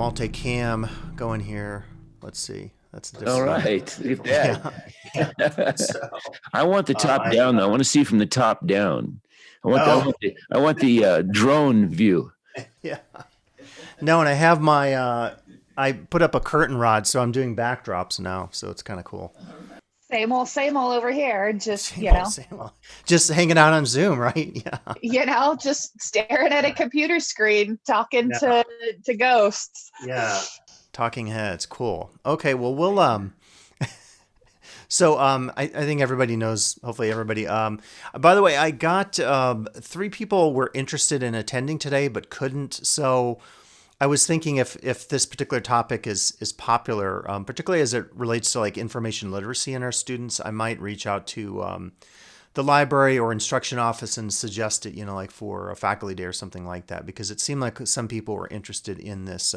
multicam going here. Let's see. That's a All different one. right. Look Yeah, yeah. at So that. I want the top I down though. I want to see from the top down. oh I want the drone view. yeah. No, and I have my I put up a curtain rod, so I'm doing backdrops now. So it's kind of cool. Same old over here. Just, Same old, same old. Just hanging out on Zoom, right? Yeah, just staring at a computer screen, talking yeah, to ghosts. yeah. Talking heads, cool. Okay, well we'll. So I think everybody knows. Hopefully, everybody. By the way, I got three people were interested in attending today but couldn't. So I was thinking if this particular topic is popular, particularly as it relates to like information literacy in our students, I might reach out to the library or instruction office and suggest it. Like for a faculty day or something like that, because it seemed like some people were interested in this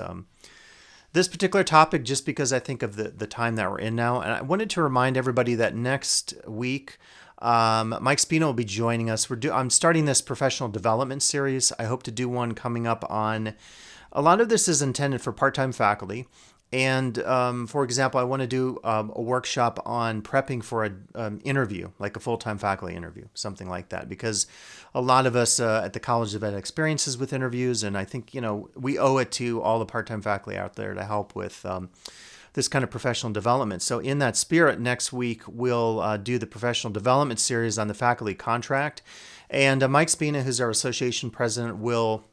particular topic just because I think of the time that we're in now. And I wanted to remind everybody that next week, Mike Spina will be joining us. I'm starting this professional development series. I hope to do one coming up on. A lot of this is intended for part-time faculty. And for example, I want to do a workshop on prepping for an interview, like a full-time faculty interview, something like that, because a lot of us at the college have had experiences with interviews, and I think we owe it to all the part-time faculty out there to help with this kind of professional development. So in that spirit, next week we'll do the professional development series on the faculty contract, and Mike Spina, who's our association president, will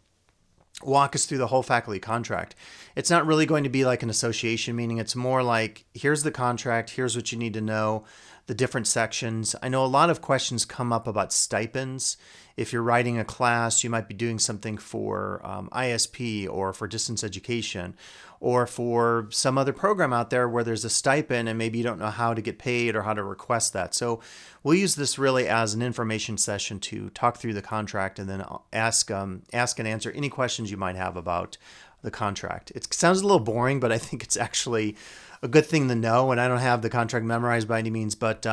walk us through the whole faculty contract. It's not really going to be like an association meeting. It's more like, here's the contract, here's what you need to know, the different sections. I know a lot of questions come up about stipends. If you're writing a class, you might be doing something for ISP or for distance education or for some other program out there where there's a stipend and maybe you don't know how to get paid or how to request that. So we'll use this really as an information session to talk through the contract and then ask and answer any questions you might have about the contract. It sounds a little boring, but I think it's actually a good thing to know. And I don't have the contract memorized by any means, but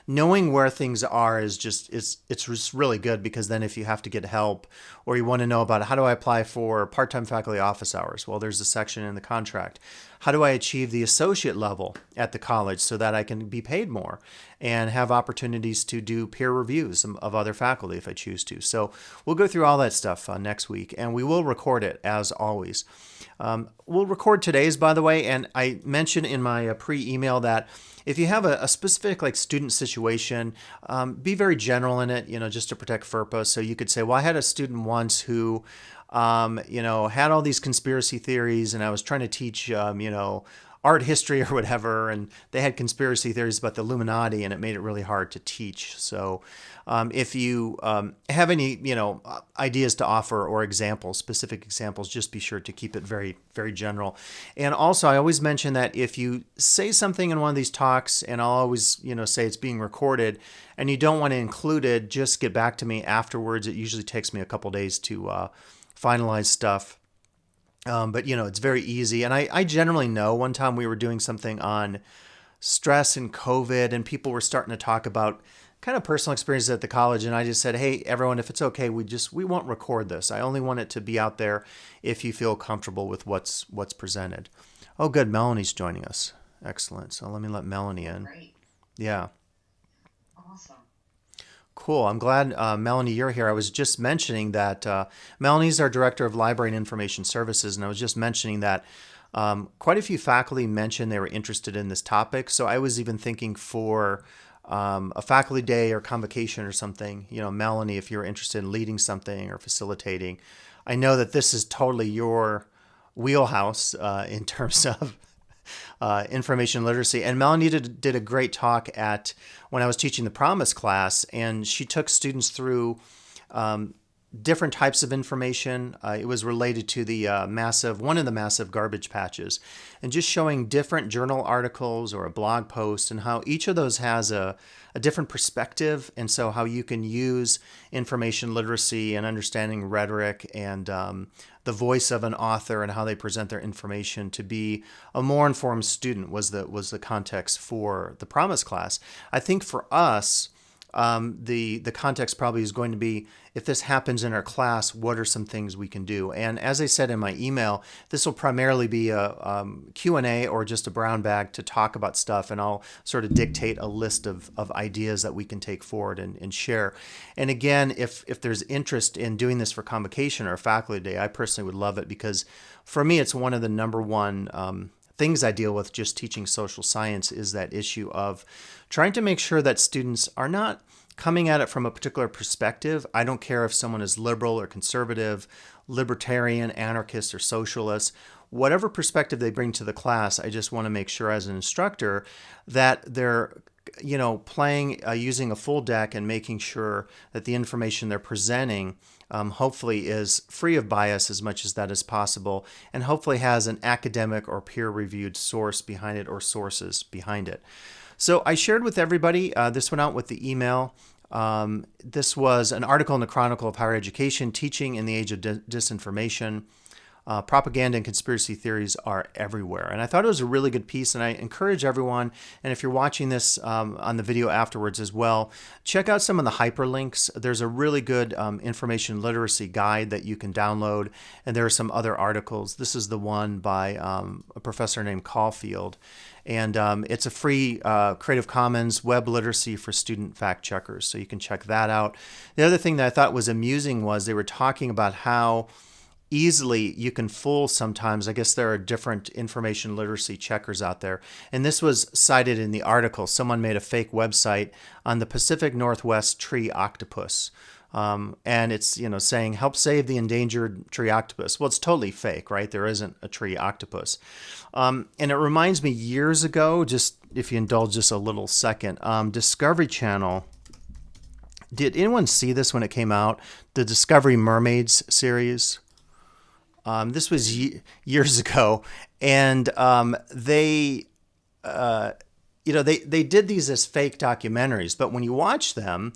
knowing where things are is it's just really good, because then if you have to get help or you want to know about how do I apply for part-time faculty office hours, well, there's a section in the contract. How do I achieve the associate level at the college so that I can be paid more and have opportunities to do peer reviews of other faculty if I choose to? So we'll go through all that stuff next week, and we will record it as always. We'll record today's, by the way, and I mentioned in my pre-email that if you have a specific like student situation, be very general in it, just to protect FERPA. So you could say, well, I had a student once who had all these conspiracy theories, and I was trying to teach, art history or whatever, and they had conspiracy theories about the Illuminati, and it made it really hard to teach. So if you have any, ideas to offer or examples, specific examples, just be sure to keep it very, very general. And also, I always mention that if you say something in one of these talks, and I'll always, say it's being recorded, and you don't want to include it, just get back to me afterwards. It usually takes me a couple days to finalize stuff. But it's very easy. And I generally know. One time we were doing something on stress and COVID, and people were starting to talk about kind of personal experiences at the college. And I just said, hey, everyone, if it's okay, we won't record this. I only want it to be out there if you feel comfortable with what's presented. Oh, good. Melanie's joining us. Excellent. So let me let Melanie in. Great. Yeah. Awesome. Cool. I'm glad, Melanie, you're here. I was just mentioning that Melanie's our Director of Library and Information Services, and I was just mentioning that quite a few faculty mentioned they were interested in this topic. So I was even thinking for a faculty day or convocation or something, Melanie, if you're interested in leading something or facilitating, I know that this is totally your wheelhouse in terms of information literacy. And Melanie did a great talk when I was teaching the Promise class, and she took students through different types of information. It was related to one of the massive garbage patches, and just showing different journal articles or a blog post and how each of those has a different perspective. And so how you can use information literacy and understanding rhetoric and the voice of an author and how they present their information to be a more informed student was the context for the Promise class. I think for us, the context probably is going to be, if this happens in our class, what are some things we can do? And as I said in my email, this will primarily be a Q&A or just a brown bag to talk about stuff, and I'll sort of dictate a list of ideas that we can take forward and share. And again, if there's interest in doing this for convocation or faculty day, I personally would love it, because for me, it's one of the number one things I deal with just teaching social science, is that issue of trying to make sure that students are not coming at it from a particular perspective. I don't care if someone is liberal or conservative, libertarian, anarchist, or socialist. Whatever perspective they bring to the class, I just want to make sure as an instructor that they're playing, using a full deck and making sure that the information they're presenting hopefully is free of bias as much as that is possible, and hopefully has an academic or peer-reviewed source behind it or sources behind it. So I shared with everybody, this went out with the email. This was an article in the Chronicle of Higher Education, Teaching in the Age of Disinformation. Propaganda and conspiracy theories are everywhere. And I thought it was a really good piece, and I encourage everyone, and if you're watching this on the video afterwards as well, check out some of the hyperlinks. There's a really good information literacy guide that you can download, and there are some other articles. This is the one by a professor named Caulfield, and it's a free Creative Commons web literacy for student fact checkers, so you can check that out. The other thing that I thought was amusing was they were talking about how easily you can fool sometimes. I guess there are different information literacy checkers out there. And this was cited in the article. Someone made a fake website on the Pacific Northwest tree octopus. And it's, saying, help save the endangered tree octopus. Well, it's totally fake, right? There isn't a tree octopus. And it reminds me years ago, just if you indulge just a little second, Discovery Channel. Did anyone see this when it came out? The Discovery Mermaids series. This was years ago, and they did these as fake documentaries. But when you watch them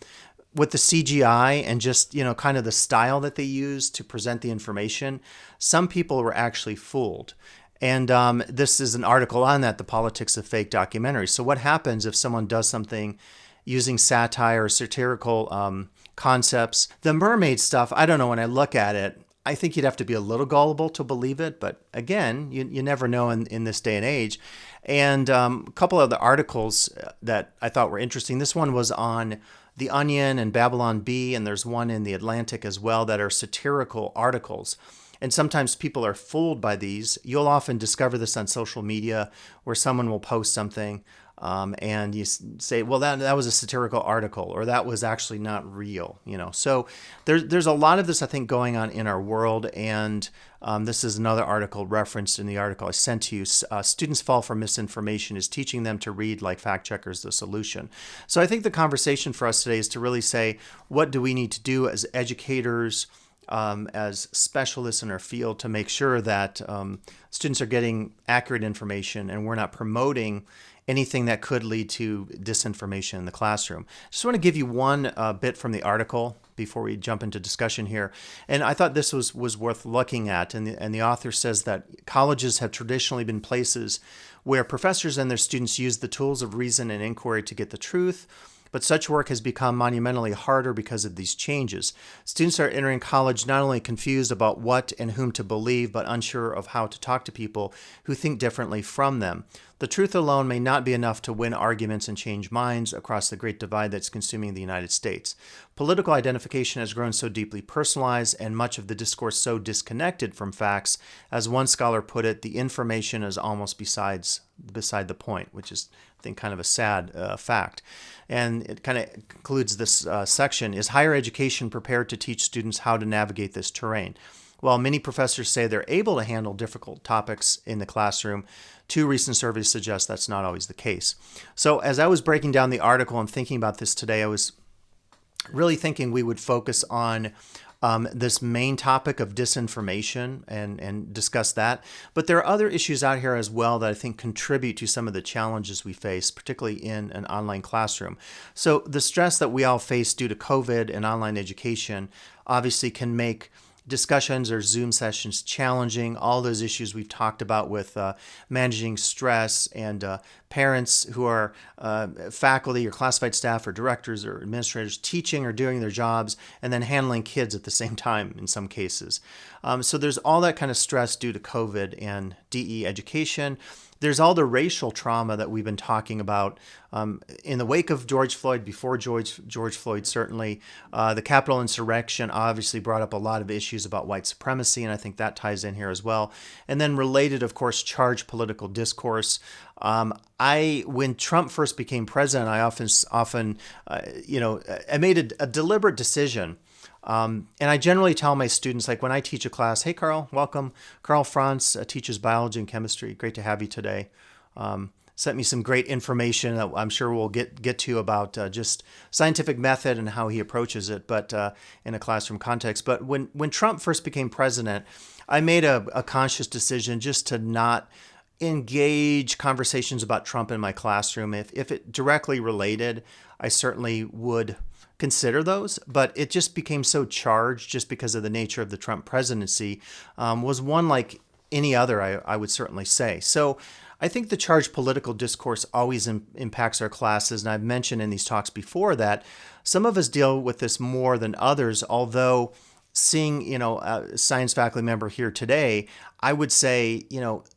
with the CGI and just kind of the style that they use to present the information, some people were actually fooled. And this is an article on that, the politics of fake documentaries. So what happens if someone does something using satire or satirical concepts? The mermaid stuff, I don't know, when I look at it, I think you'd have to be a little gullible to believe it, but again, you never know in this day and age. And a couple of the articles that I thought were interesting. This one was on The Onion and Babylon Bee, and there's one in The Atlantic as well that are satirical articles. And sometimes people are fooled by these. You'll often discover this on social media where someone will post something and you say, well, that was a satirical article, or that was actually not real, So there's a lot of this, I think, going on in our world. And this is another article referenced in the article I sent to you. Students fall for misinformation. Is teaching them to read like fact checkers the solution? So I think the conversation for us today is to really say, what do we need to do as educators, as specialists in our field, to make sure that students are getting accurate information and we're not promoting anything that could lead to disinformation in the classroom. Just want to give you one bit from the article before we jump into discussion here. And I thought this was worth looking at. And the author says that colleges have traditionally been places where professors and their students use the tools of reason and inquiry to get the truth. But such work has become monumentally harder because of these changes. Students are entering college not only confused about what and whom to believe, but unsure of how to talk to people who think differently from them. The truth alone may not be enough to win arguments and change minds across the great divide that's consuming the United States. Political identification has grown so deeply personalized and much of the discourse so disconnected from facts. As one scholar put it, the information is almost beside the point, which is, I think, kind of a sad fact. And it kind of concludes this section. Is higher education prepared to teach students how to navigate this terrain? While many professors say they're able to handle difficult topics in the classroom, 2 recent surveys suggest that's not always the case. So as I was breaking down the article and thinking about this today, I was really thinking we would focus on this main topic of disinformation and discuss that. But there are other issues out here as well that I think contribute to some of the challenges we face, particularly in an online classroom. So the stress that we all face due to COVID and online education obviously can make discussions or Zoom sessions challenging, all those issues we've talked about with managing stress and parents who are faculty or classified staff or directors or administrators teaching or doing their jobs and then handling kids at the same time in some cases. So there's all that kind of stress due to COVID and DE education. There's all the racial trauma that we've been talking about in the wake of George Floyd, before George Floyd, certainly. The Capitol insurrection obviously brought up a lot of issues about white supremacy, and I think that ties in here as well. And then related, of course, charged political discourse. When Trump first became president, I often, I made a deliberate decision. And I generally tell my students, like when I teach a class, hey, Carl, welcome. Carl Franz teaches biology and chemistry. Great to have you today. Sent me some great information that I'm sure we'll get to about just scientific method and how he approaches it, but in a classroom context. But when Trump first became president, I made a conscious decision just to not engage conversations about Trump in my classroom. If it directly related, I certainly would consider those, but it just became so charged just because of the nature of the Trump presidency, was one like any other, I would certainly say. So I think the charged political discourse always impacts our classes. And I've mentioned in these talks before that some of us deal with this more than others, although seeing, a science faculty member here today, I would say,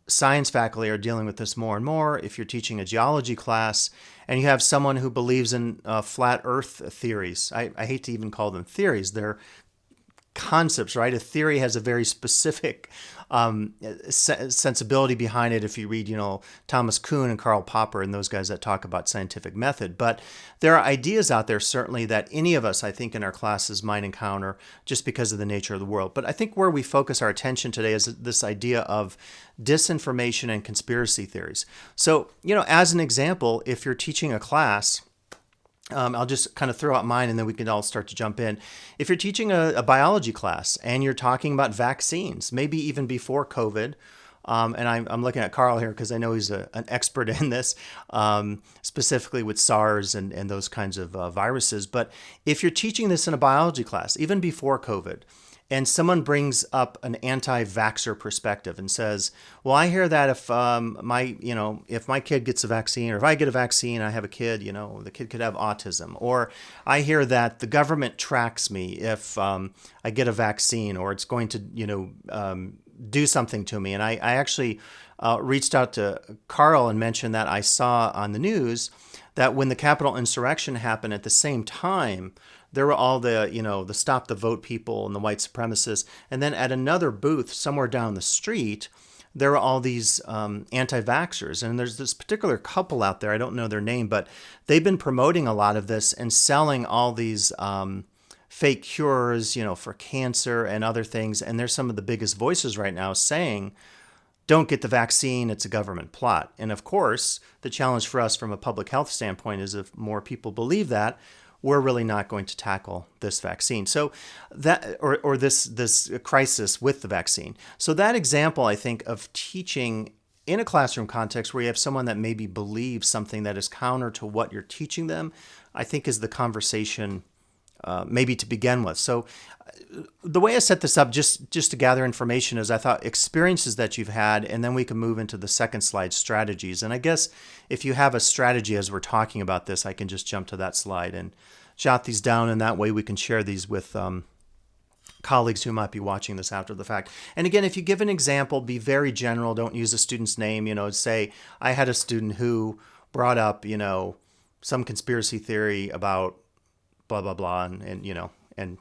science faculty are dealing with this more and more. If you're teaching a geology class and you have someone who believes in flat earth theories, I hate to even call them theories, they're concepts, right? A theory has a very specific sensibility behind it. If you read, Thomas Kuhn and Karl Popper and those guys that talk about scientific method, but there are ideas out there certainly that any of us, I think, in our classes might encounter just because of the nature of the world. But I think where we focus our attention today is this idea of disinformation and conspiracy theories. So, as an example, if you're teaching a class, I'll just kind of throw out mine and then we can all start to jump in. If you're teaching a biology class and you're talking about vaccines, maybe even before COVID, and I'm looking at Carl here because I know he's an expert in this, specifically with SARS and those kinds of viruses. But if you're teaching this in a biology class, even before COVID, and someone brings up an anti-vaxxer perspective and says, well, I hear that if my kid gets a vaccine, or if I get a vaccine, I have a kid, the kid could have autism. Or I hear that the government tracks me if I get a vaccine, or it's going to, do something to me. And I actually reached out to Carl and mentioned that I saw on the news that when the Capitol insurrection happened at the same time, there were all the stop the vote people and the white supremacists. And then at another booth somewhere down the street, there were all these anti-vaxxers. And there's this particular couple out there, I don't know their name, but they've been promoting a lot of this and selling all these fake cures, for cancer and other things. And they're some of the biggest voices right now saying, don't get the vaccine, it's a government plot. And of course, the challenge for us from a public health standpoint is if more people believe that, we're really not going to tackle this vaccine. So that, or this crisis with the vaccine. So that example, I think, of teaching in a classroom context where you have someone that maybe believes something that is counter to what you're teaching them, I think is the conversation maybe to begin with. So the way I set this up just to gather information is I thought experiences that you've had, and then we can move into the second slide, strategies. And I guess if you have a strategy as we're talking about this, I can just jump to that slide and jot these down, and that way we can share these with colleagues who might be watching this after the fact. And again, if you give an example, be very general. Don't use a student's name. Say I had a student who brought up, some conspiracy theory about blah blah blah, and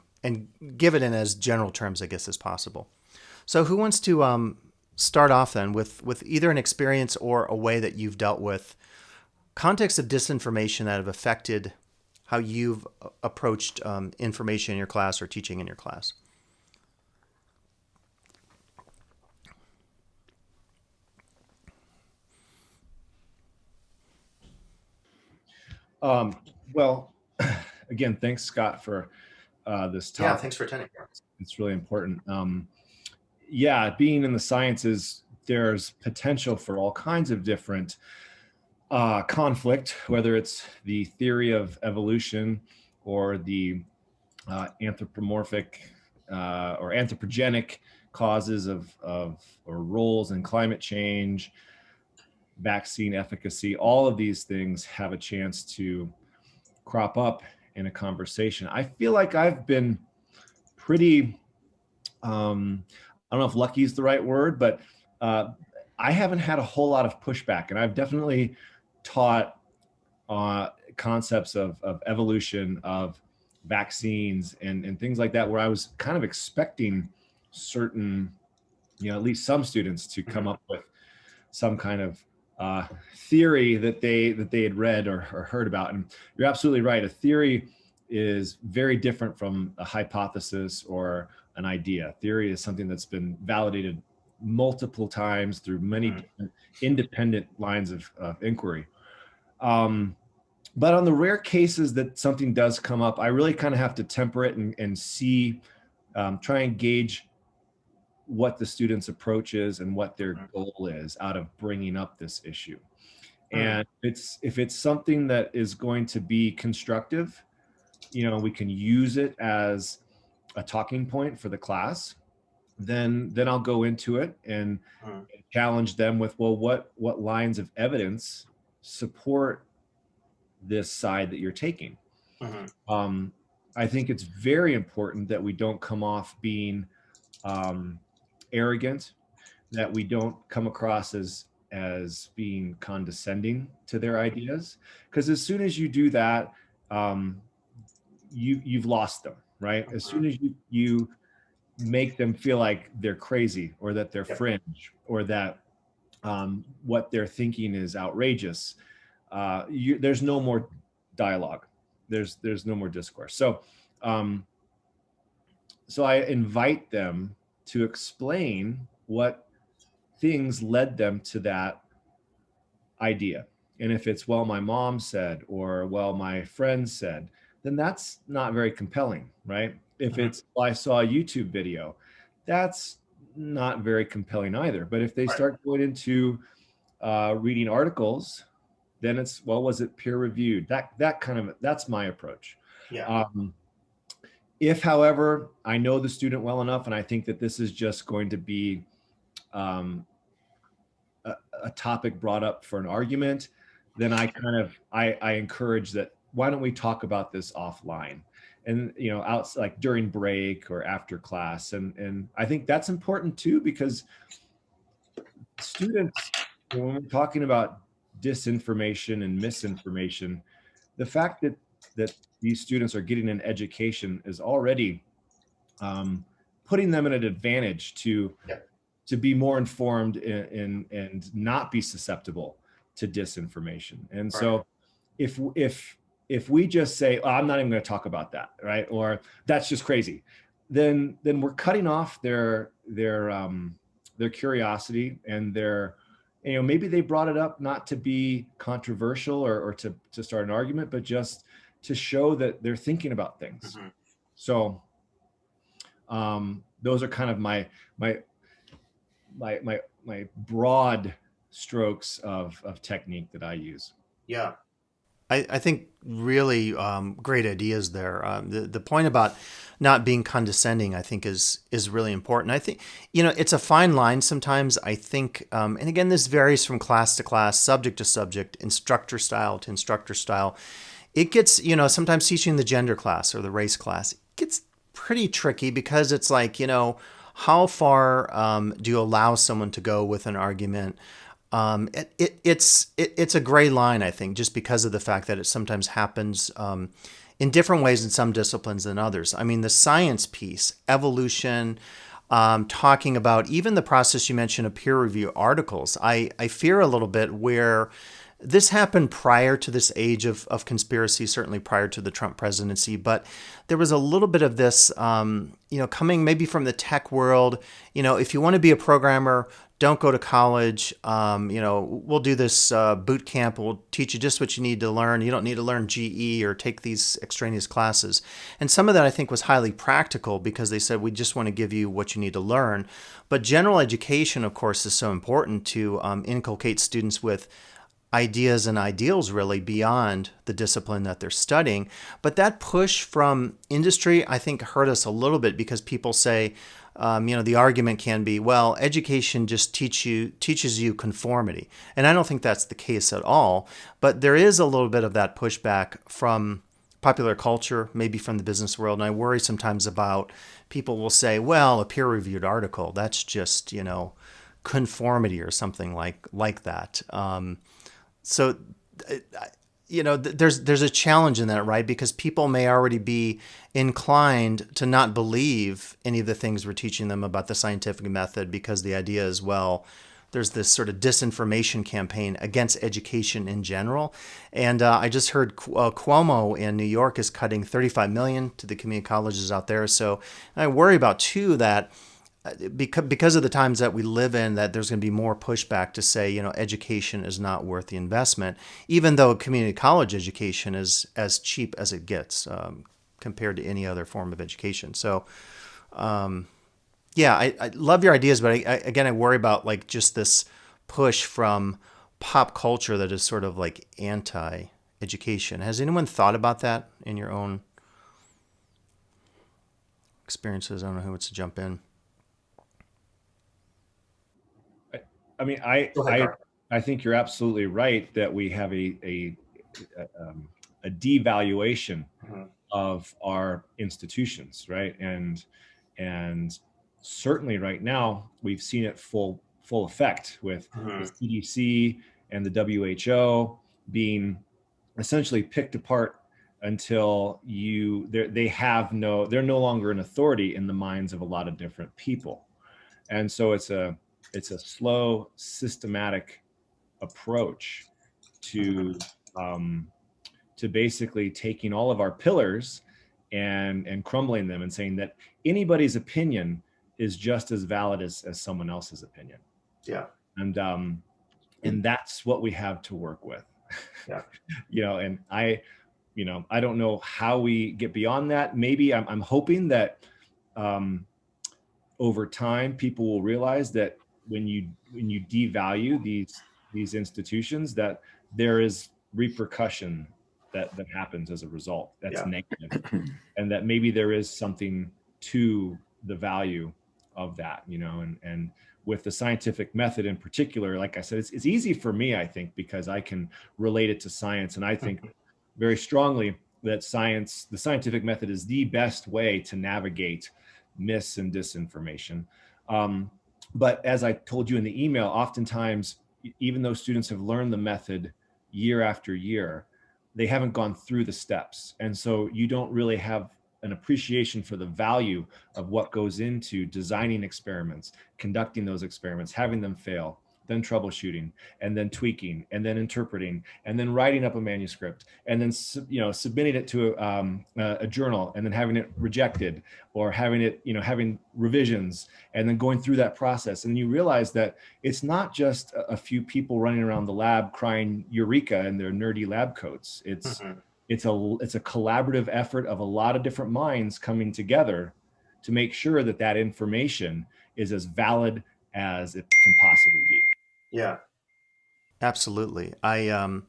give it in as general terms, I guess, as possible. So who wants to start off then with either an experience or a way that you've dealt with contexts of disinformation that have affected how you've approached information in your class or teaching in your class? Well, again, thanks, Scott, for this Yeah, talk. thanks for attending. It's really important. Being in the sciences, there's potential for all kinds of different conflict, whether it's the theory of evolution or the anthropomorphic or anthropogenic causes of or roles in climate change, vaccine efficacy, all of these things have a chance to crop up in a conversation. I feel like I've been pretty, I don't know if lucky is the right word, but I haven't had a whole lot of pushback. And I've definitely taught concepts of evolution, of vaccines and things like that, where I was kind of expecting certain, at least some students to come up with some kind of theory that they had read or heard about. And you're absolutely right. A theory is very different from a hypothesis or an idea. Theory is something that's been validated multiple times through many different independent lines of inquiry. But on the rare cases that something does come up, I really kind of have to temper it and see, try and gauge what the student's approach is and what their goal is out of bringing up this issue. And if it's something that is going to be constructive, we can use it as a talking point for the class, then I'll go into it and challenge them with, well, what lines of evidence support this side that you're taking. I think it's very important that we don't come off being arrogant, that we don't come across as being condescending to their ideas, because as soon as you do that, you've lost them, right? As soon as you make them feel like they're crazy or that they're fringe or that what they're thinking is outrageous, there's no more dialogue. There's no more discourse. So I invite them to explain what things led them to that idea. And if it's, well, my mom said, or, well, my friend said, then that's not very compelling, right? If it's, well, I saw a YouTube video, that's not very compelling either. But if they start going into reading articles, then it's, well, was it peer reviewed? That's my approach. If, however, I know the student well enough and I think that this is just going to be a topic brought up for an argument, then I encourage that, why don't we talk about this offline? And, out like during break or after class. And I think that's important too, because students, when we're talking about disinformation and misinformation, the fact that these students are getting an education is already putting them at an advantage to be more informed and not be susceptible to disinformation. And so if we just say, oh, I'm not even going to talk about that, right? Or that's just crazy, then we're cutting off their curiosity and their, maybe they brought it up not to be controversial or to start an argument, but just to show that they're thinking about things. So those are kind of my broad strokes of technique that I use. Yeah. I think really great ideas there. The point about not being condescending, I think, is really important. I think, it's a fine line sometimes. I think, and again, this varies from class to class, subject to subject, instructor style to instructor style. It gets, sometimes teaching the gender class or the race class, it gets pretty tricky because it's like, how far do you allow someone to go with an argument? It's a gray line, I think, just because of the fact that it sometimes happens in different ways in some disciplines than others. I mean, the science piece, evolution, talking about even the process you mentioned of peer review articles, I fear a little bit where this happened prior to this age of conspiracy, certainly prior to the Trump presidency, but there was a little bit of this, coming maybe from the tech world. If you want to be a programmer, don't go to college. We'll do this boot camp. We'll teach you just what you need to learn. You don't need to learn GE or take these extraneous classes. And some of that I think was highly practical because they said, we just want to give you what you need to learn. But general education, of course, is so important to inculcate students with ideas and ideals really beyond the discipline that they're studying. But that push from industry, I think, hurt us a little bit because people say, the argument can be, well, education just teaches you conformity. And I don't think that's the case at all. But there is a little bit of that pushback from popular culture, maybe from the business world. And I worry sometimes about people will say, well, a peer-reviewed article, that's just, conformity or something like that. So, there's a challenge in that, right? Because people may already be inclined to not believe any of the things we're teaching them about the scientific method because the idea is, well, there's this sort of disinformation campaign against education in general. And I just heard Cuomo in New York is cutting $35 million to the community colleges out there. So I worry about, too, that because of the times that we live in, that there's going to be more pushback to say, education is not worth the investment, even though community college education is as cheap as it gets compared to any other form of education. So, yeah, I love your ideas, but I worry about like just this push from pop culture that is sort of like anti-education. Has anyone thought about that in your own experiences? I don't know who wants to jump in. I mean, Go ahead, Carl. I think you're absolutely right that we have a devaluation of our institutions, right? And certainly right now we've seen it full effect with the CDC and the WHO being essentially picked apart until they're no longer an authority in the minds of a lot of different people. And so it's a slow, systematic approach to basically taking all of our pillars and crumbling them and saying that anybody's opinion is just as valid as someone else's opinion. Yeah. And that's what we have to work with. Yeah. And I don't know how we get beyond that. Maybe I'm hoping that over time, people will realize that when you devalue these institutions, that there is repercussion that happens as a result that's negative, and that maybe there is something to the value of that, and with the scientific method in particular, like I said, it's easy for me, I think, because I can relate it to science, and I think very strongly that the scientific method is the best way to navigate mis and disinformation. But as I told you in the email, oftentimes, even though students have learned the method year after year, they haven't gone through the steps. And so you don't really have an appreciation for the value of what goes into designing experiments, conducting those experiments, having them fail, then troubleshooting, and then tweaking, and then interpreting, and then writing up a manuscript, and then submitting it to a journal, and then having it rejected, or having it having revisions, and then going through that process. And you realize that it's not just a few people running around the lab crying eureka in their nerdy lab coats. It's a collaborative effort of a lot of different minds coming together to make sure that that information is as valid as it can possibly be. Yeah, absolutely. I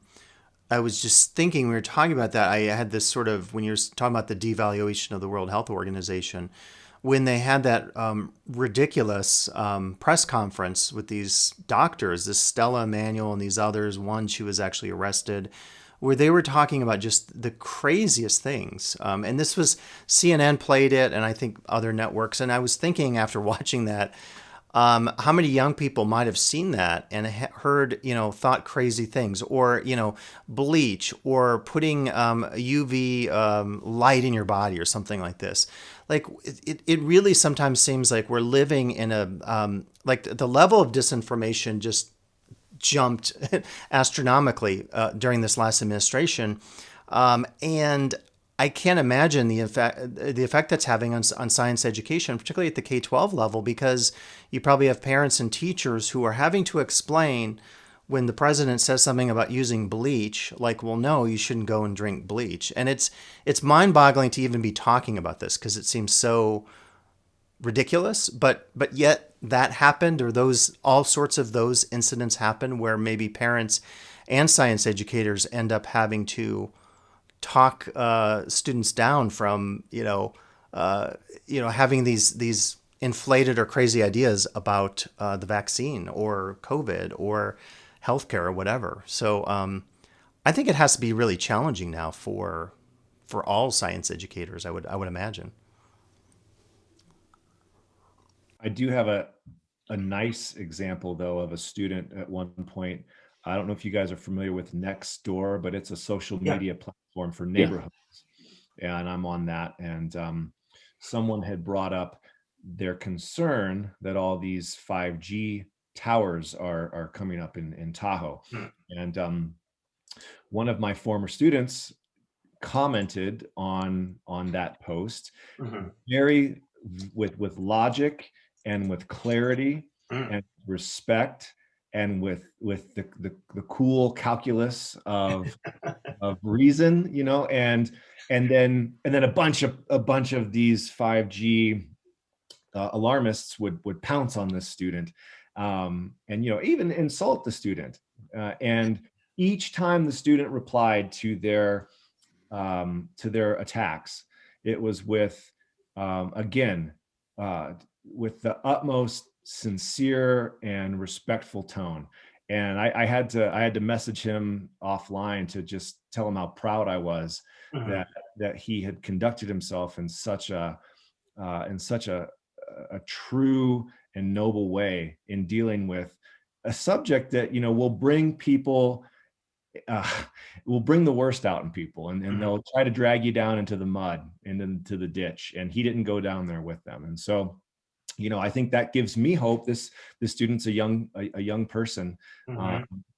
was just thinking, we were talking about that. I had this sort of, when you're talking about the devaluation of the World Health Organization, when they had that ridiculous press conference with these doctors, this Stella Emanuel and these others, one, she was actually arrested, where they were talking about just the craziest things. And this was, CNN played it, and I think other networks. And I was thinking after watching that, how many young people might have seen that and heard, thought crazy things, or, bleach, or putting UV light in your body or something like this. Like it really sometimes seems like we're living in like the level of disinformation just jumped astronomically during this last administration. And I can't imagine the effect that's having on science education, particularly at the K-12 level, because you probably have parents and teachers who are having to explain when the president says something about using bleach, like, well, no, you shouldn't go and drink bleach. And it's mind-boggling to even be talking about this because it seems so ridiculous, but yet that happened, or all sorts of those incidents happened where maybe parents and science educators end up having to talk students down from having these inflated or crazy ideas about the vaccine or COVID or healthcare or whatever. So I think it has to be really challenging now for all science educators. I would imagine. I do have a nice example though of a student at one point. I don't know if you guys are familiar with Nextdoor, but it's a social Yeah. media platform for Yeah. neighborhoods, and I'm on that. And someone had brought up their concern that all these 5G towers are coming up in Tahoe, and one of my former students commented on that post very with logic and with clarity and respect and with the cool calculus of reason, and then a bunch of these 5G alarmists would pounce on this student, and even insult the student, and each time the student replied to their attacks, it was with again with the utmost sincere and respectful tone. And I had to message him offline to just tell him how proud I was that he had conducted himself in such a true and noble way in dealing with a subject that will bring people uh, will bring the worst out in people, and they'll try to drag you down into the mud and into the ditch, and he didn't go down there with them. And so I think that gives me hope. This student's a young person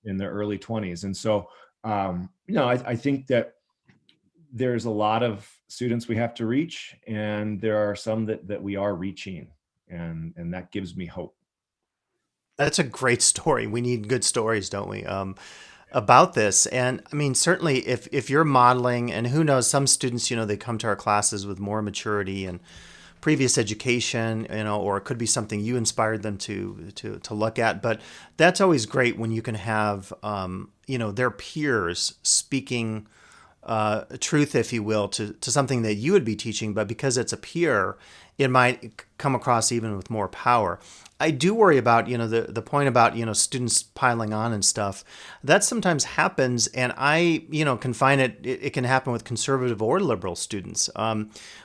in their early 20s, and so I think that there's a lot of students we have to reach, and there are some that we are reaching, and that gives me hope. That's a great story. We need good stories, don't we? About this. And I mean, certainly if you're modeling, and who knows, some students, they come to our classes with more maturity and previous education, or it could be something you inspired them to look at. But that's always great when you can have, their peers speaking truth, if you will, to something that you would be teaching, but because it's a peer, it might come across even with more power. I do worry about, the point about, students piling on and stuff. That sometimes happens, and I, can find it can happen with conservative or liberal students.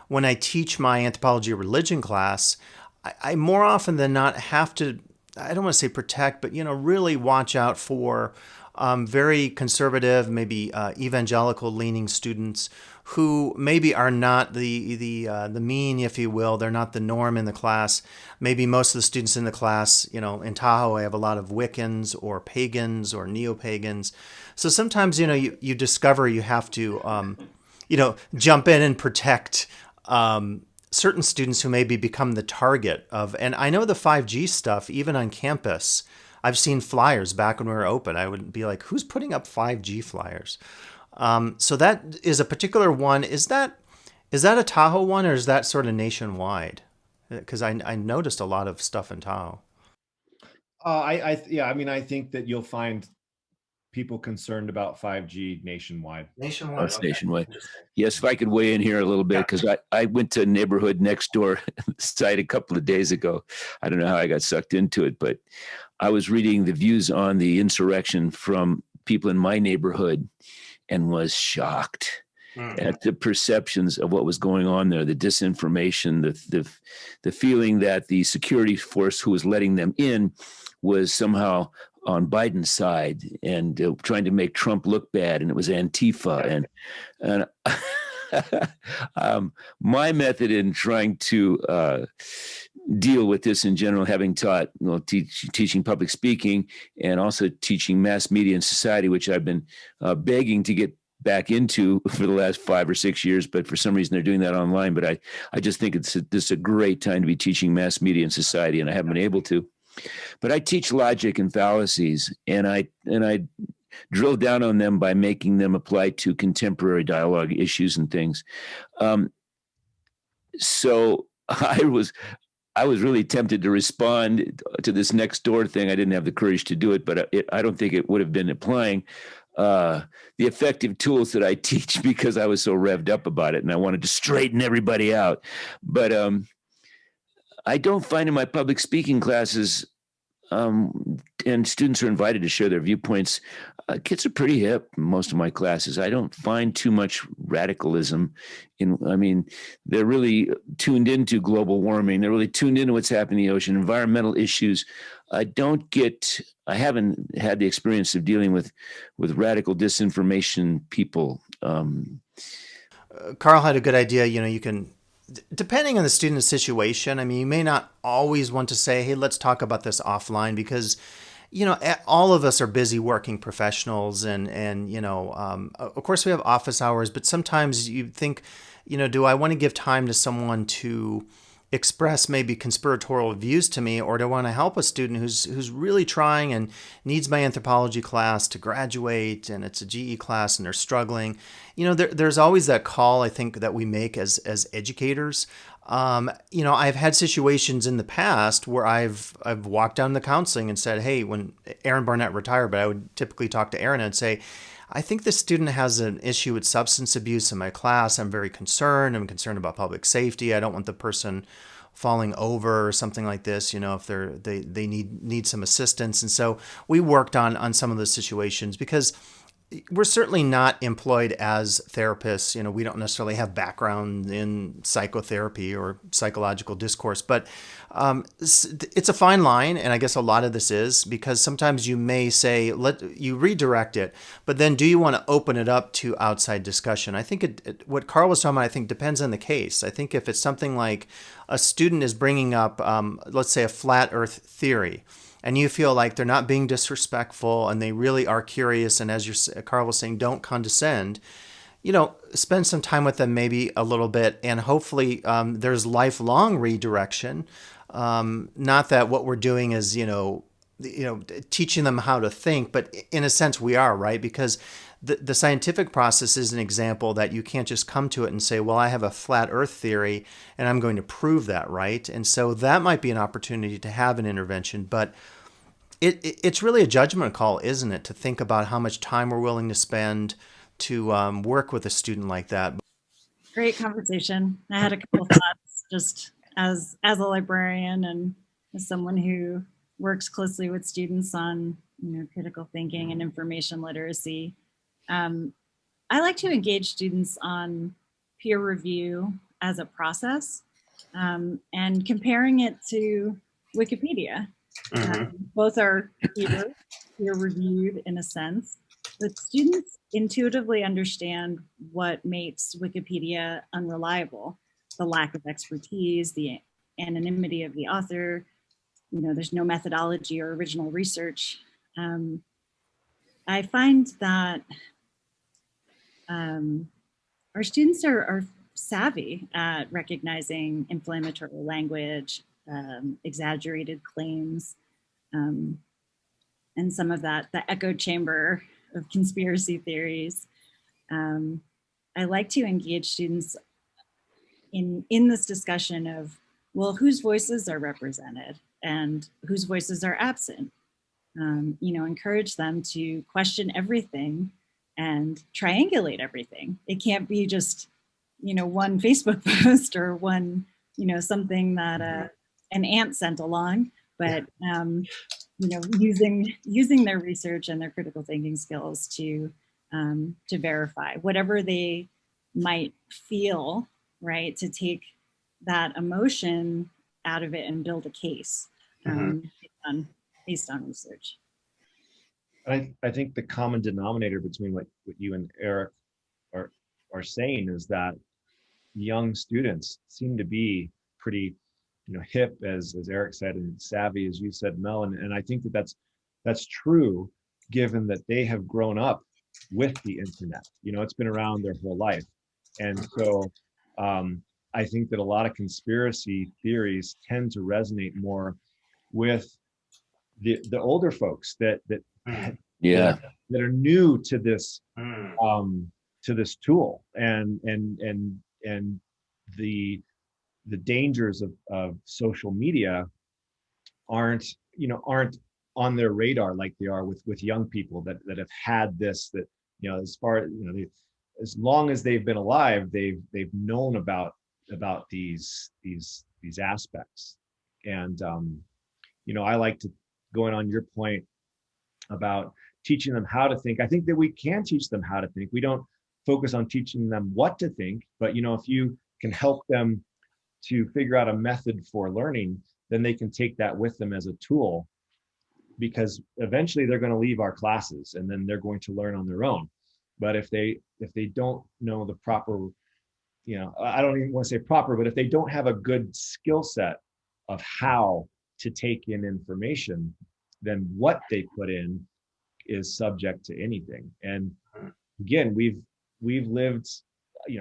When I teach my anthropology of religion class, I more often than not have to, I don't want to say protect, but, really watch out for very conservative, maybe evangelical leaning students who maybe are not the mean, if you will. They're not the norm in the class. Maybe most of the students in the class, in Tahoe, I have a lot of Wiccans or pagans or neo-pagans. So sometimes, you discover you have to, jump in and protect certain students who maybe become the target of. And I know the 5G stuff, even on campus, I've seen flyers back when we were open. I would be like, who's putting up 5G flyers? So that is a particular one. Is that a Tahoe one, or is that sort of nationwide? Because I noticed a lot of stuff in Tahoe. I think that you'll find people concerned about 5G nationwide. Nationwide. That's nationwide. Yes, if I could weigh in here a little bit, because I went to a neighborhood next door site a couple of days ago. I don't know how I got sucked into it, but I was reading the views on the insurrection from people in my neighborhood and was shocked at the perceptions of what was going on there, the disinformation, the feeling that the security force who was letting them in was somehow on Biden's side and trying to make Trump look bad, and it was Antifa. And my method in trying to deal with this in general, having taught, teaching public speaking and also teaching mass media and society, which I've been begging to get back into for the last 5 or 6 years, but for some reason they're doing that online. But I just think this is a great time to be teaching mass media and society, and I haven't been able to. But I teach logic and fallacies, and I drill down on them by making them apply to contemporary dialogue issues and things. So I was really tempted to respond to this next door thing. I didn't have the courage to do it, but I don't think it would have been applying the effective tools that I teach because I was so revved up about it and I wanted to straighten everybody out. But I don't find in my public speaking classes, and students are invited to share their viewpoints. Kids are pretty hip in most of my classes. I don't find too much radicalism I mean, they're really tuned into global warming. They're really tuned into what's happening in the ocean, environmental issues. I haven't had the experience of dealing with radical disinformation people. Carl had a good idea. You can, depending on the student's situation, I mean, you may not always want to say, hey, let's talk about this offline because, all of us are busy working professionals and of course we have office hours, but sometimes you think, do I want to give time to someone to express maybe conspiratorial views to me, or do I want to help a student who's really trying and needs my anthropology class to graduate, and it's a GE class and they're struggling? There's always that call, I think, that we make as educators. I've had situations in the past where I've walked down the counseling and said, hey, when Aaron Barnett retired, but I would typically talk to Aaron and say, I think this student has an issue with substance abuse in my class. I'm very concerned. I'm concerned about public safety. I don't want the person falling over or something like this, if they need some assistance. And so we worked on some of those situations because we're certainly not employed as therapists. We don't necessarily have background in psychotherapy or psychological discourse, but it's a fine line. And I guess a lot of this is because sometimes you may say, you redirect it, but then do you want to open it up to outside discussion? I think what Carl was talking about, I think depends on the case. I think if it's something like a student is bringing up, let's say a flat earth theory, and you feel like they're not being disrespectful and they really are curious, and as Carl was saying, don't condescend, spend some time with them maybe a little bit, and hopefully there's lifelong redirection. Not that what we're doing is, teaching them how to think, but in a sense we are, right? Because the scientific process is an example that you can't just come to it and say, well, I have a flat earth theory and I'm going to prove that, right? And so that might be an opportunity to have an intervention, but it's really a judgment call, isn't it? To think about how much time we're willing to spend to work with a student like that. Great conversation. I had a couple thoughts just as a librarian and as someone who works closely with students on critical thinking and information literacy. I like to engage students on peer review as a process and comparing it to Wikipedia. Both are peer reviewed in a sense, but students intuitively understand what makes Wikipedia unreliable: the lack of expertise, the anonymity of the author, there's no methodology or original research. I find that our students are savvy at recognizing inflammatory language, exaggerated claims, and some of the echo chamber of conspiracy theories. I like to engage students in this discussion of, well, whose voices are represented and whose voices are absent. Encourage them to question everything and triangulate everything. It can't be just, one Facebook post or one, something that an aunt sent along, but, using their research and their critical thinking skills to verify whatever they might feel, right? To take that emotion out of it and build a case based on research. I think the common denominator between what you and Eric are saying is that young students seem to be pretty, hip, as Eric said, and savvy, as you said, Mel. And I think that's true, given that they have grown up with the internet. It's been around their whole life. And so I think that a lot of conspiracy theories tend to resonate more with the older folks that are new to this tool and the the dangers of social media aren't aren't on their radar like they are with young people that have had this, that as far as long as they've been alive, they've known about these aspects. And I like to, going on your point about teaching them how to think, I think that we can teach them how to think. We don't focus on teaching them what to think, but if you can help them to figure out a method for learning, then they can take that with them as a tool, because eventually they're going to leave our classes and then they're going to learn on their own. But if they don't know the proper, I don't even want to say proper, but if they don't have a good skill set of how to take in information, then what they put in is subject to anything. And again, we've lived,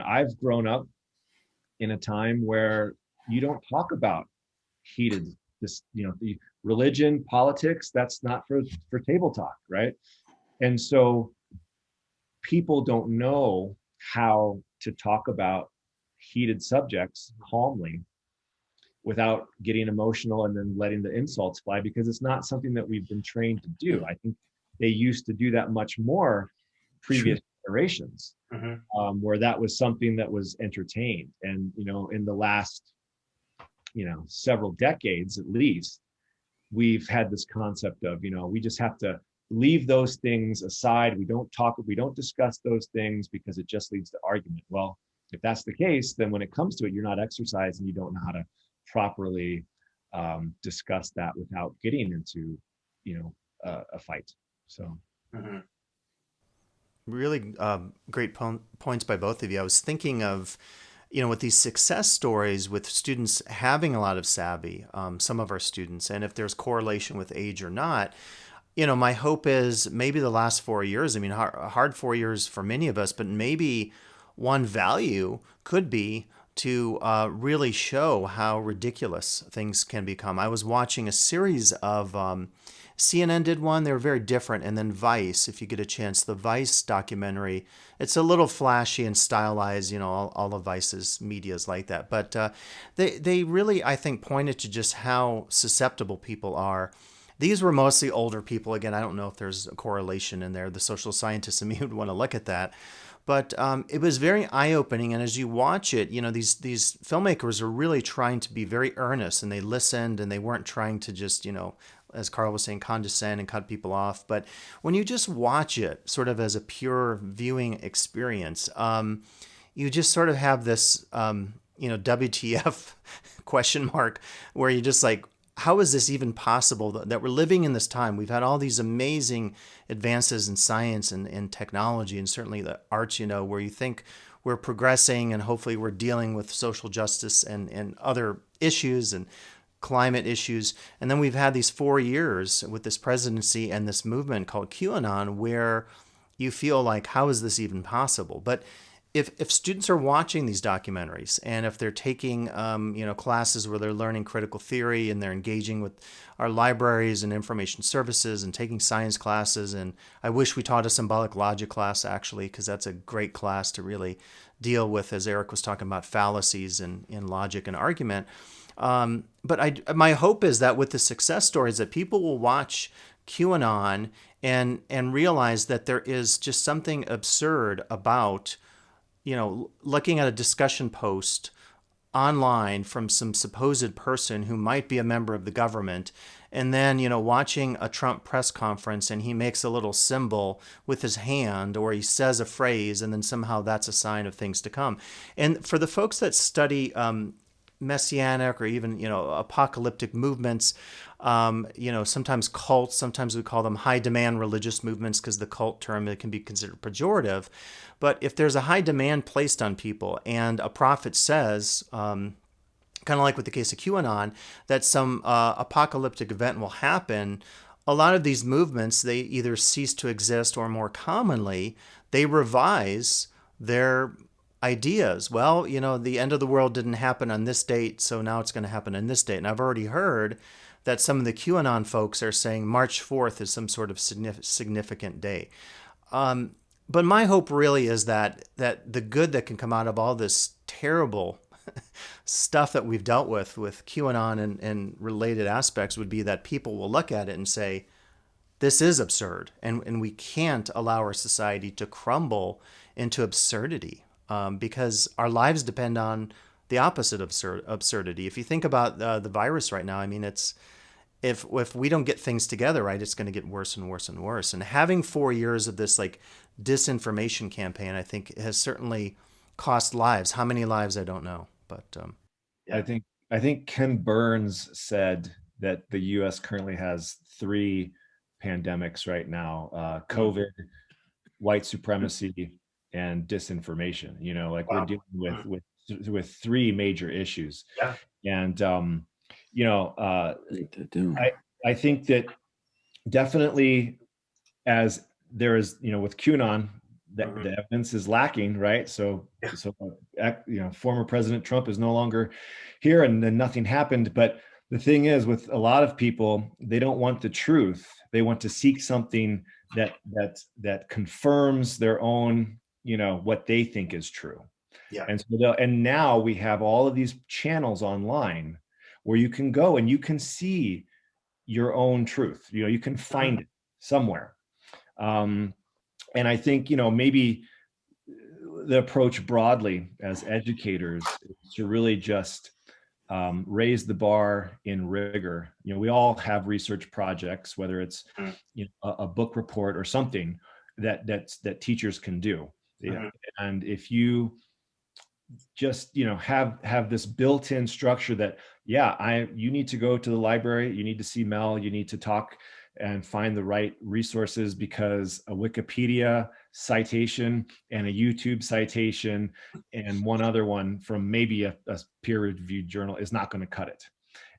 I've grown up in a time where you don't talk about heated, the religion, politics, that's not for table talk, right? And so people don't know how to talk about heated subjects calmly without getting emotional and then letting the insults fly, because it's not something that we've been trained to do. I think they used to do that much more previous generations, where that was something that was entertained. And in the last several decades at least, we've had this concept of we just have to leave those things aside. We don't discuss those things because it just leads to argument. Well, if that's the case, then when it comes to it, you're not exercised and you don't know how to properly discuss that without getting into a fight. So really great points by both of you. I was thinking of with these success stories with students having a lot of savvy, some of our students, and if there's correlation with age or not, my hope is maybe the last 4 years, I mean, hard 4 years for many of us, but maybe one value could be to really show how ridiculous things can become. I was watching a series of CNN did one. They were very different. And then Vice, if you get a chance, the Vice documentary, it's a little flashy and stylized, all of Vice's media is like that. But they really, I think, pointed to just how susceptible people are. These were mostly older people. Again, I don't know if there's a correlation in there. The social scientists in me would want to look at that. But it was very eye-opening, and as you watch it, these filmmakers are really trying to be very earnest, and they listened, and they weren't trying to just, as Carl was saying, condescend and cut people off. But when you just watch it sort of as a pure viewing experience, you just sort of have this, WTF question mark, where you just like, how is this even possible that we're living in this time? We've had all these amazing advances in science and technology, and certainly the arts, where you think we're progressing and hopefully we're dealing with social justice and other issues and climate issues. And then we've had these 4 years with this presidency and this movement called QAnon, where you feel like, how is this even possible? But if students are watching these documentaries, and if they're taking classes where they're learning critical theory, and they're engaging with our libraries and information services and taking science classes, and I wish we taught a symbolic logic class actually, because that's a great class to really deal with, as Eric was talking about, fallacies in logic and argument. But my hope is that with the success stories, that people will watch QAnon and realize that there is just something absurd about looking at a discussion post online from some supposed person who might be a member of the government, and then, watching a Trump press conference and he makes a little symbol with his hand, or he says a phrase, and then somehow that's a sign of things to come. And for the folks that study messianic or even, apocalyptic movements, sometimes cults, sometimes we call them high demand religious movements, because the cult term, it can be considered pejorative. But if there's a high demand placed on people, and a prophet says, kind of like with the case of QAnon, that some apocalyptic event will happen, a lot of these movements, they either cease to exist, or more commonly, they revise their ideas. Well, the end of the world didn't happen on this date, so now it's going to happen on this date. And I've already heard that some of the QAnon folks are saying March 4th is some sort of significant day. But my hope really is that the good that can come out of all this terrible stuff that we've dealt with QAnon and related aspects would be that people will look at it and say, this is absurd, and we can't allow our society to crumble into absurdity, because our lives depend on the opposite of absurdity. If you think about the virus right now, I mean, it's if we don't get things together right, it's going to get worse and worse and worse. And having 4 years of this like disinformation campaign, I think, has certainly cost lives. How many lives, I don't know, but I think Ken Burns said that the U.S. currently has 3 pandemics right now: COVID, white supremacy, and disinformation. You know, like we're dealing with 3 major issues. Yeah. And you know, I think that definitely, as there is, you know, with QAnon, that the evidence is lacking, right? So you know, former President Trump is no longer here, and then nothing happened. But the thing is, with a lot of people, they don't want the truth. They want to seek something that confirms their own, you know, what they think is true. Yeah. And so and now we have all of these channels online where you can go and you can see your own truth. You know, you can find it somewhere. And I think, you know, maybe the approach broadly as educators is to really just raise the bar in rigor. You know, we all have research projects, whether it's, you know, a book report or something that teachers can do. Yeah. And if you just, you know, have this built-in structure that, you need to go to the library, you need to see Mel, you need to talk and find the right resources, because a Wikipedia citation and a YouTube citation and one other one from maybe a peer-reviewed journal is not going to cut it.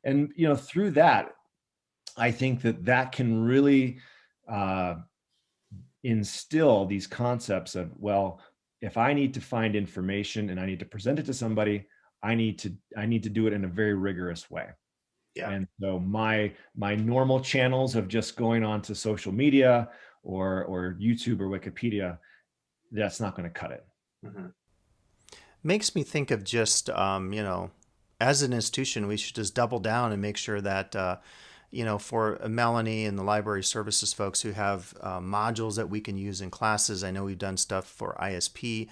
And, you know, through that, I think that can really instill these concepts of, well, if I need to find information and I need to present it to somebody, I need to do it in a very rigorous way. Yeah. And so my normal channels of just going on to social media or YouTube or Wikipedia, that's not going to cut it. Makes me think of just, you know, as an institution, we should just double down and make sure that, you know, for Melanie and the library services folks who have modules that we can use in classes. I know we've done stuff for ISP,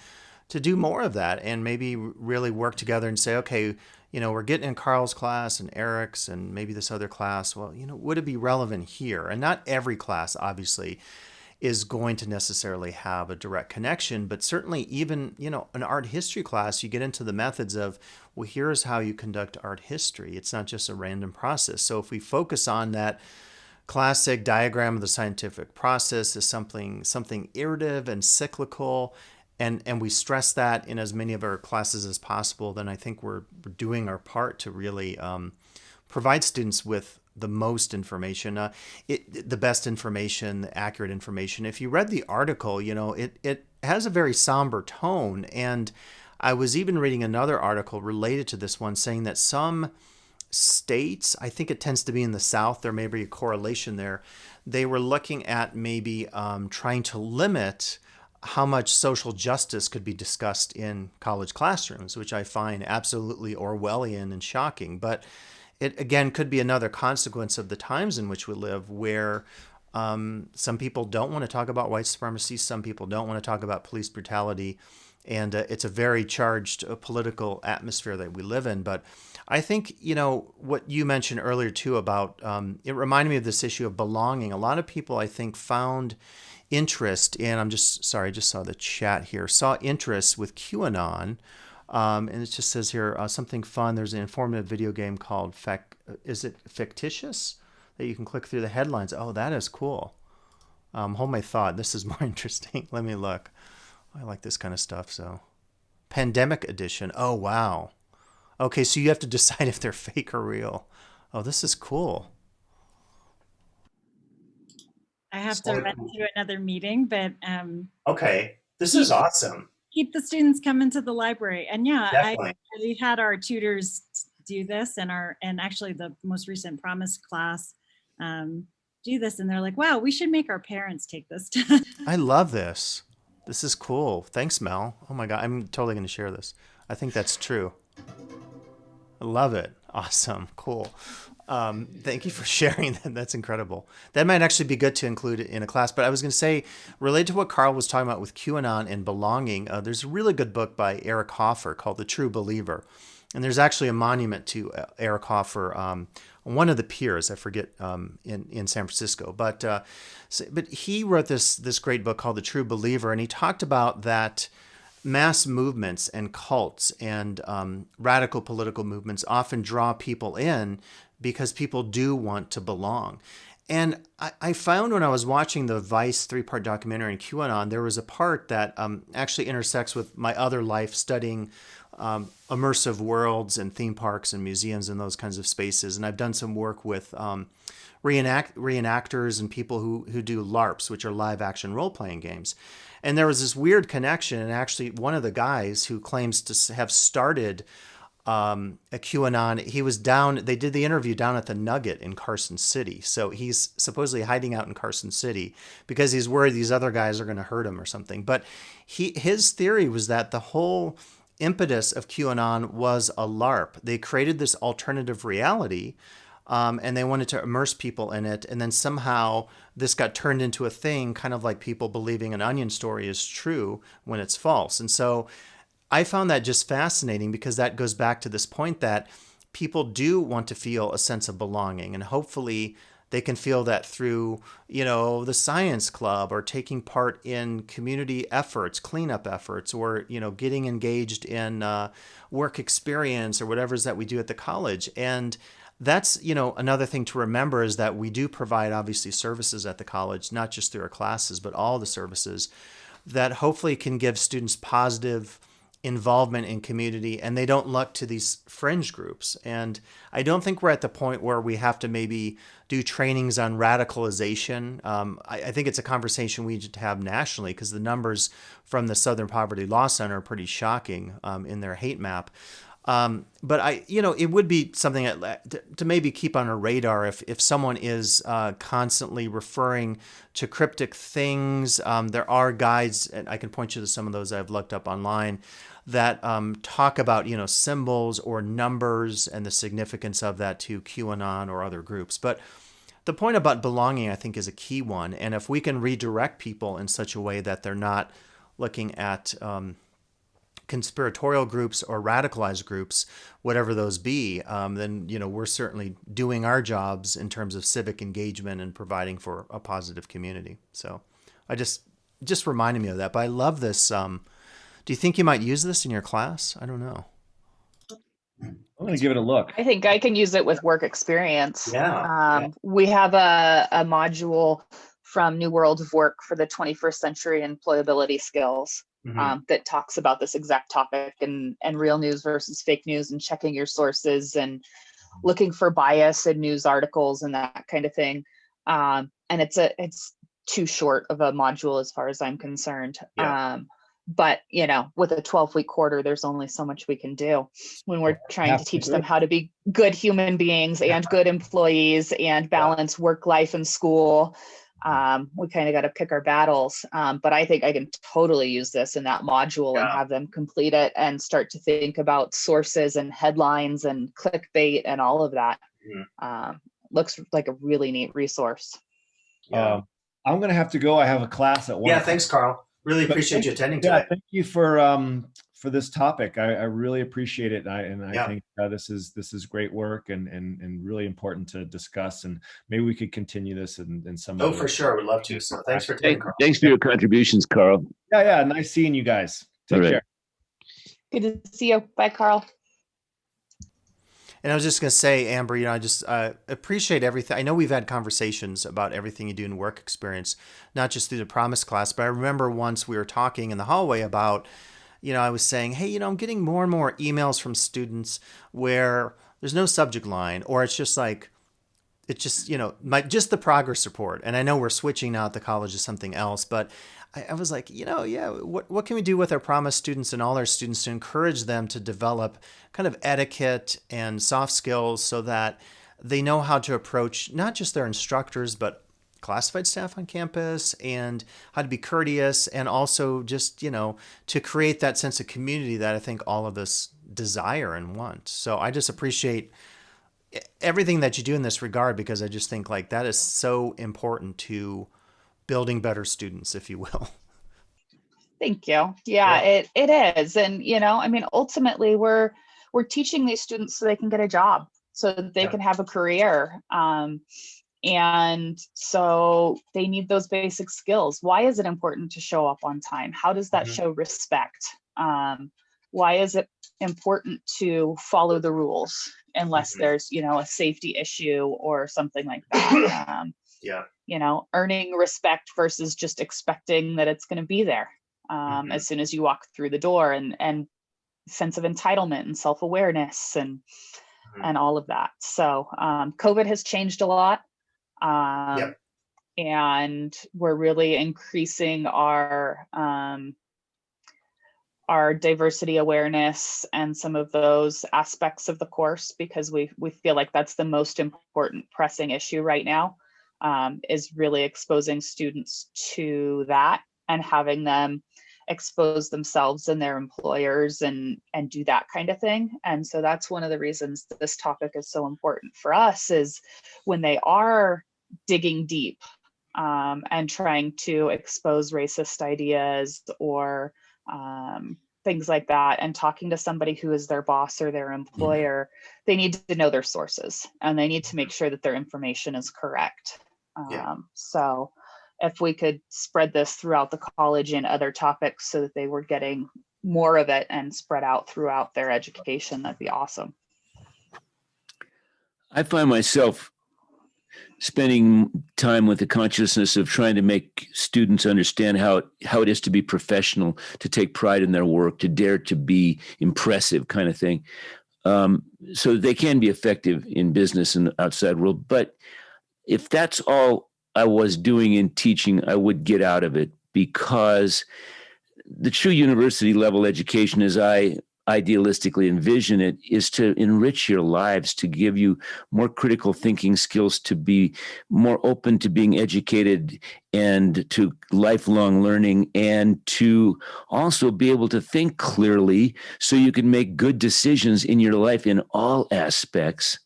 to do more of that and maybe really work together and say, okay, you know, we're getting in Carl's class and Eric's and maybe this other class. Well, you know, would it be relevant here? And not every class, obviously, is going to necessarily have a direct connection, but certainly even, you know, an art history class, you get into the methods of, well, here's how you conduct art history. It's not just a random process. So if we focus on that classic diagram of the scientific process as something iterative and cyclical, and we stress that in as many of our classes as possible, then I think we're doing our part to really provide students with the most information, the best information, the accurate information. If you read the article, you know, it has a very somber tone. And I was even reading another article related to this one saying that some states, I think it tends to be in the South, there may be a correlation there, they were looking at maybe trying to limit how much social justice could be discussed in college classrooms, which I find absolutely Orwellian and shocking. But it, again, could be another consequence of the times in which we live, where some people don't want to talk about white supremacy, some people don't want to talk about police brutality, and it's a very charged political atmosphere that we live in. But I think, you know, what you mentioned earlier too about, it reminded me of this issue of belonging. A lot of people, I think, found interest in, I'm just sorry, I just saw the chat here, saw interest with QAnon. And it just says here something fun. There's an informative video game called is it Fictitious, that you can click through the headlines. Oh, that is cool. Hold my thought. This is more interesting. Let me look. I like this kind of stuff. So, Pandemic Edition. Oh, wow. Okay, so you have to decide if they're fake or real. Oh, this is cool. I have to run to another meeting, but okay, this is awesome. Keep the students coming to the library. And yeah, we had our tutors do this, and actually the most recent Promise class do this, and they're like, wow, we should make our parents take this. I love this. This is cool. Thanks, Mel. Oh my God, I'm totally going to share this. I think that's true. Love it. Awesome. Cool. Thank you for sharing that. That's incredible. That might actually be good to include in a class. But I was going to say, related to what Carl was talking about with QAnon and belonging, there's a really good book by Eric Hoffer called The True Believer. And there's actually a monument to Eric Hoffer, one of the peers, I forget, in San Francisco. But he wrote this great book called The True Believer, and he talked about that mass movements and cults and radical political movements often draw people in because people do want to belong. And I found when I was watching the Vice 3-part documentary on QAnon, there was a part that actually intersects with my other life studying immersive worlds and theme parks and museums and those kinds of spaces. And I've done some work with reenactors and people who do LARPs, which are live action role playing games. And there was this weird connection. And actually, one of the guys who claims to have started a QAnon, he was down, they did the interview down at the Nugget in Carson City. So he's supposedly hiding out in Carson City because he's worried these other guys are going to hurt him or something. But his theory was that the whole impetus of QAnon was a LARP. They created this alternative reality, and they wanted to immerse people in it. And then somehow this got turned into a thing, kind of like people believing an onion story is true when it's false. And so I found that just fascinating because that goes back to this point that people do want to feel a sense of belonging, and hopefully they can feel that through, the science club or taking part in community efforts, cleanup efforts, or, getting engaged in work experience or whatever it is that we do at the college. And that's, another thing to remember is that we do provide obviously services at the college, not just through our classes, but all the services that hopefully can give students positive involvement in community, and they don't look to these fringe groups. And I don't think we're at the point where we have to maybe do trainings on radicalization. I think it's a conversation we need to have nationally because the numbers from the Southern Poverty Law Center are pretty shocking in their hate map. But it would be something to maybe keep on our radar if someone is constantly referring to cryptic things. There are guides, and I can point you to some of those I've looked up online that talk about symbols or numbers and the significance of that to QAnon or other groups. But the point about belonging, I think, is a key one. And if we can redirect people in such a way that they're not looking at conspiratorial groups or radicalized groups, whatever those be, then we're certainly doing our jobs in terms of civic engagement and providing for a positive community. So I just reminded me of that. But I love this. Do you think you might use this in your class? I don't know. I'm going to give it a look. I think I can use it with work experience. Yeah. We have a module from New World of Work for the 21st century employability skills that talks about this exact topic and real news versus fake news and checking your sources and looking for bias in news articles and that kind of thing. And it's too short of a module as far as I'm concerned. Yeah. But, with a 12-week quarter, there's only so much we can do when we're trying to teach them how to be good human beings and good employees and balance work life and school. We kind of got to pick our battles. But I think I can totally use this in that module and have them complete it and start to think about sources and headlines and clickbait and all of that. Looks like a really neat resource. I'm going to have to go. I have a class at 1. Yeah, thanks, Carl. Really appreciate you attending today. Thank you for this topic. I really appreciate it. I think this is great work and really important to discuss. And maybe we could continue this in some. Oh, for sure. We'd love to. So thanks for attending, Carl. Thanks for your contributions, Carl. Yeah. Nice seeing you guys. Take care. Good to see you. Bye, Carl. And I was just going to say, Amber, I just appreciate everything. I know we've had conversations about everything you do in work experience, not just through the Promise class, but I remember once we were talking in the hallway about, I was saying, hey, I'm getting more and more emails from students where there's no subject line, or it's just like, just the progress report. And I know we're switching now at the college to something else, but I was like, what can we do with our Promise students and all our students to encourage them to develop kind of etiquette and soft skills so that they know how to approach not just their instructors, but classified staff on campus and how to be courteous, and also just, to create that sense of community that I think all of us desire and want. So I just appreciate everything that you do in this regard, because I just think like that is so important to building better students, if you will. Thank you. Yeah, it is. And, I mean, ultimately we're teaching these students so they can get a job, so that they can have a career. And so they need those basic skills. Why is it important to show up on time? How does that show respect? Why is it important to follow the rules unless there's, a safety issue or something like that? Earning respect versus just expecting that it's going to be there as soon as you walk through the door, and sense of entitlement and self-awareness and all of that. So COVID has changed a lot. And we're really increasing our diversity awareness and some of those aspects of the course, because we feel like that's the most important pressing issue right now, is really exposing students to that and having them expose themselves and their employers and do that kind of thing. And so that's one of the reasons that this topic is so important for us, is when they are digging deep and trying to expose racist ideas or things like that, and talking to somebody who is their boss or their employer, they need to know their sources, and they need to make sure that their information is correct. So if we could spread this throughout the college and other topics so that they were getting more of it and spread out throughout their education, that'd be awesome. I find myself spending time with the consciousness of trying to make students understand how it is to be professional, to take pride in their work, to dare to be impressive, kind of thing, so that they can be effective in business and the outside world. But if that's all I was doing in teaching, I would get out of it, because the true university level education, as I idealistically envision it, is to enrich your lives, to give you more critical thinking skills, to be more open to being educated and to lifelong learning, and to also be able to think clearly so you can make good decisions in your life in all aspects,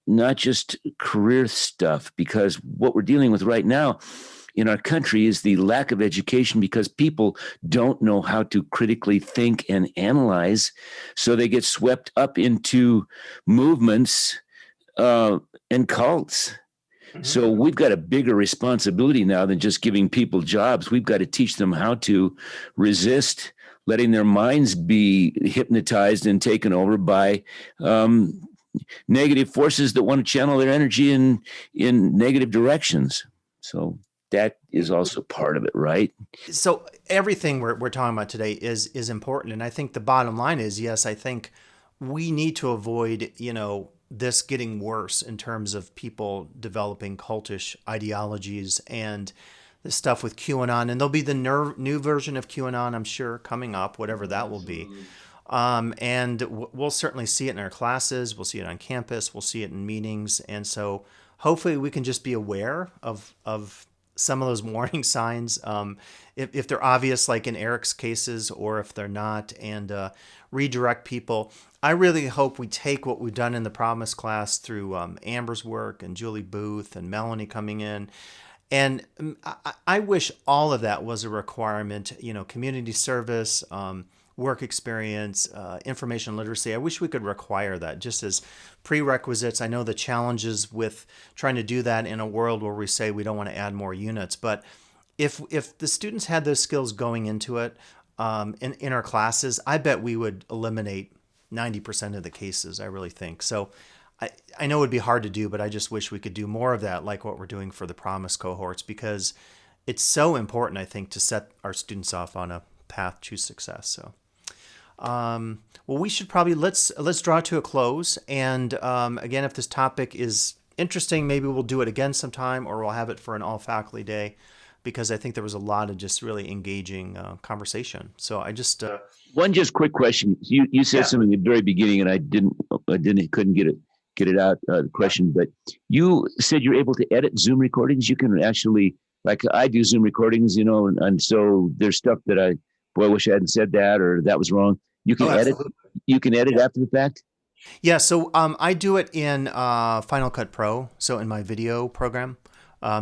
not just career stuff. Because what we're dealing with right now in our country is the lack of education, because people don't know how to critically think and analyze. So they get swept up into movements and cults. So we've got a bigger responsibility now than just giving people jobs. We've got to teach them how to resist letting their minds be hypnotized and taken over by negative forces that want to channel their energy in negative directions. So that is also part of it, right? So everything we're talking about today is important. And I think the bottom line is, yes, I think we need to avoid, this getting worse in terms of people developing cultish ideologies and the stuff with QAnon. And there'll be the new version of QAnon, I'm sure, coming up, whatever that will be. And we'll certainly see it in our classes. We'll see it on campus. We'll see it in meetings. And so hopefully we can just be aware of some of those warning signs, if they're obvious, like in Eric's cases, or if they're not, and redirect people. I really hope we take what we've done in the Promise class through Amber's work and Julie Booth and Melanie coming in. And I wish all of that was a requirement, community service, work experience, information literacy. I wish we could require that just as prerequisites. I know the challenges with trying to do that in a world where we say we don't want to add more units, but if the students had those skills going into it in our classes, I bet we would eliminate 90% of the cases, I really think. So I know it would be hard to do, but I just wish we could do more of that, like what we're doing for the Promise cohorts, because it's so important, I think, to set our students off on a path to success. So well, we should probably let's draw to a close. And again, if this topic is interesting, maybe we'll do it again sometime, or we'll have it for an all faculty day, because I think there was a lot of just really engaging conversation. So I just one quick question. You said something at the very beginning, and I couldn't get it. get it out, the question. But you said you're able to edit Zoom recordings. You can actually, like I do Zoom recordings, and so there's stuff that I wish I hadn't said that, or that was wrong. You can edit. Absolutely. You can edit after the fact. Yeah, so I do it in Final Cut Pro, so in my video program.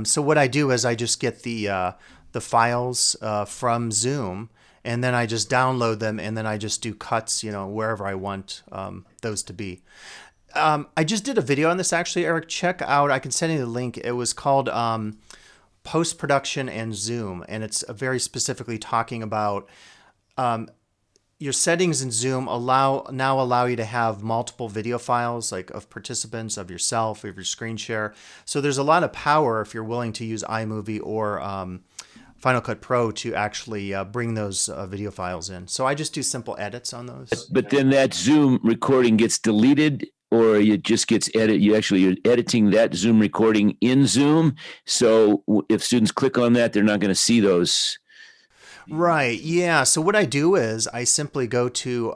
So what I do is I just get the files from Zoom, and then I just download them, and then I just do cuts, wherever I want those to be. I just did a video on this actually, Eric. Check out. I can send you the link. It was called Post-Production and Zoom, and it's very specifically talking about your settings in Zoom now allow you to have multiple video files, like of participants, of yourself, of your screen share. So there's a lot of power if you're willing to use iMovie or Final Cut Pro to actually bring those video files in. So I just do simple edits on those. But then that Zoom recording gets deleted, or it just gets edited. You're editing that Zoom recording in Zoom. So if students click on that, they're not going to see those. Right. Yeah. So what I do is I simply go to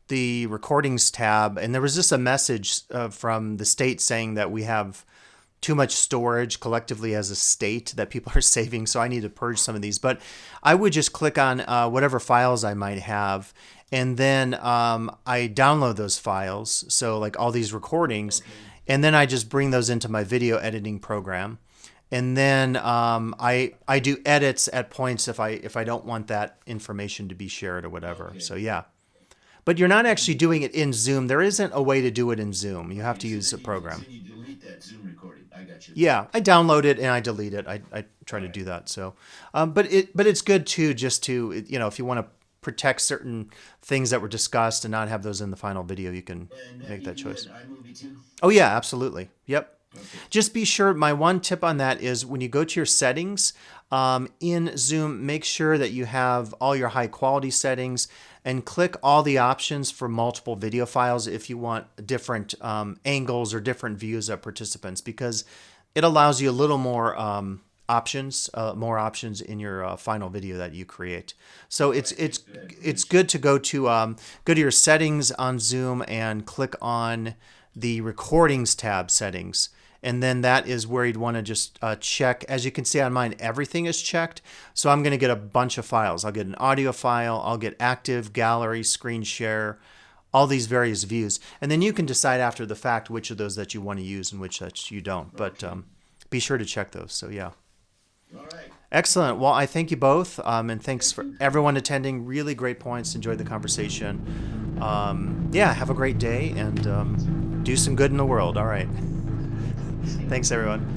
the recordings tab, and there was just a message from the state saying that we have too much storage collectively as a state that people are saving. So I need to purge some of these. But I would just click on whatever files I might have, and then I download those files. So like all these recordings, and then I just bring those into my video editing program. And then I do edits at points if I don't want that information to be shared or whatever. Okay. So yeah, but you're not actually doing it in Zoom. There isn't a way to do it in Zoom. You have to use a program. You delete that Zoom recording. I got you. Yeah, I download it and I delete it. I try to do that. So, but it's good too, just to if you want to protect certain things that were discussed and not have those in the final video, you can make that choice. Oh yeah, absolutely. Yep. Okay. Just be sure, my one tip on that is when you go to your settings in Zoom, make sure that you have all your high quality settings and click all the options for multiple video files if you want different angles or different views of participants, because it allows you a little more options in your final video that you create. So it's good to go to your settings on Zoom and click on the recordings tab settings. And then that is where you'd want to just check. As you can see on mine, everything is checked. So I'm going to get a bunch of files. I'll get an audio file. I'll get active, gallery, screen share, all these various views. And then you can decide after the fact which of those that you want to use and which that you don't. But be sure to check those. So yeah. All right. Excellent. Well, I thank you both. And thanks for everyone attending. Really great points. Enjoyed the conversation. Yeah, have a great day and do some good in the world. All right. Thanks, everyone.